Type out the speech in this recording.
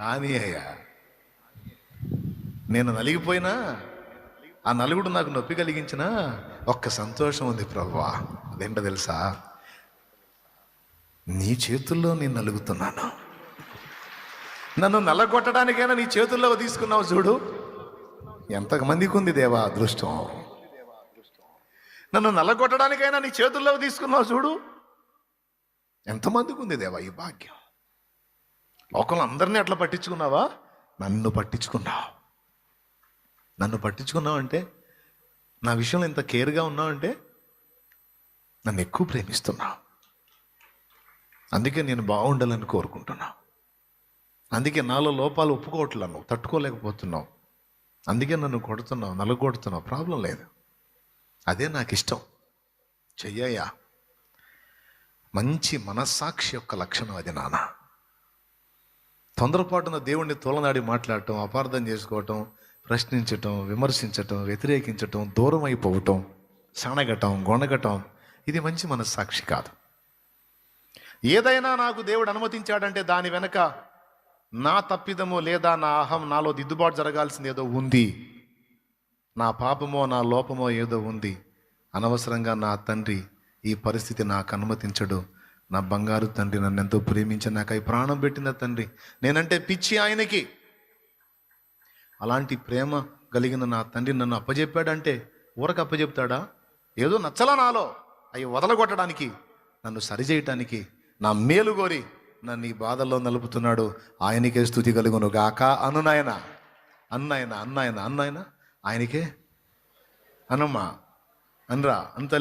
కానీ అయ్యా, నేను నలిగిపోయినా ఆ నలుగుడు నాకు నొప్పి కలిగించిన ఒక్క సంతోషం ఉంది ప్రభువా. అదేంటో తెలుసా? నీ చేతుల్లో నేను నలుగుతున్నాను. నన్ను నల్లగొట్టడానికైనా నీ చేతుల్లో తీసుకున్నావు చూడు. ఎంతమందికి ఉంది దేవా అదృష్టం. నన్ను నల్లగొట్టడానికైనా నీ చేతుల్లో తీసుకున్నావు చూడు. ఎంతమందికి ఉంది దేవా ఈ భాగ్యం. లోకంలో అందరినీ అట్లా పట్టించుకున్నావా? నన్ను పట్టించుకున్నావు. నన్ను పట్టించుకున్నావు అంటే, నా విషయంలో ఇంత కేర్గా ఉన్నావు అంటే నన్ను ఎక్కువ ప్రేమిస్తున్నావు. అందుకే నేను బాగుండాలని కోరుకుంటున్నావు. అందుకే నాలో లోపాలు ఒప్పుకోవట్లేదు, నువ్వు తట్టుకోలేకపోతున్నావు. అందుకే నన్ను కొడుతున్నావు, నలుగొడుతున్నావు. ప్రాబ్లం లేదు, అదే నాకు ఇష్టం. చెయ్యయ్యా. మంచి మనస్సాక్షి యొక్క లక్షణం అది నాన్న. తొందరపాటున దేవుణ్ణి తోలనాడి మాట్లాడటం, అపార్థం చేసుకోవటం, ప్రశ్నించటం, విమర్శించటం, వ్యతిరేకించటం, దూరం అయిపోవటం, సణగటం, గొణగటం, ఇది మంచి మనస్సాక్షి కాదు. ఏదైనా నాకు దేవుడు అనుమతించాడంటే దాని వెనక నా తప్పిదమో లేదా నా అహం, నాలో దిద్దుబాటు జరగాల్సింది ఏదో ఉంది. నా పాపమో నా లోపమో ఏదో ఉంది. అనవసరంగా నా తండ్రి ఈ పరిస్థితి నాకు అనుమతించడు. నా బంగారు తండ్రి నన్ను ఎంతో ప్రేమించి నాకై ప్రాణం పెట్టిన తండ్రి, నేనంటే పిచ్చి ఆయనకి. అలాంటి ప్రేమ కలిగిన నా తండ్రి నన్ను అప్పజెప్పాడంటే ఊరకు అప్పజెప్తాడా? ఏదో నచ్చలా నాలో అవి వదలగొట్టడానికి, నన్ను సరిచేయటానికి, నా మేలు కోరి నన్ను ఈ బాధల్లో నలుపుతున్నాడు. ఆయనకే స్తుతి కలుగును గాక. అన్నాయన అన్నాయన అన్నాయన అన్నాయన ఆయనకే అనమ్మా అనరా అంత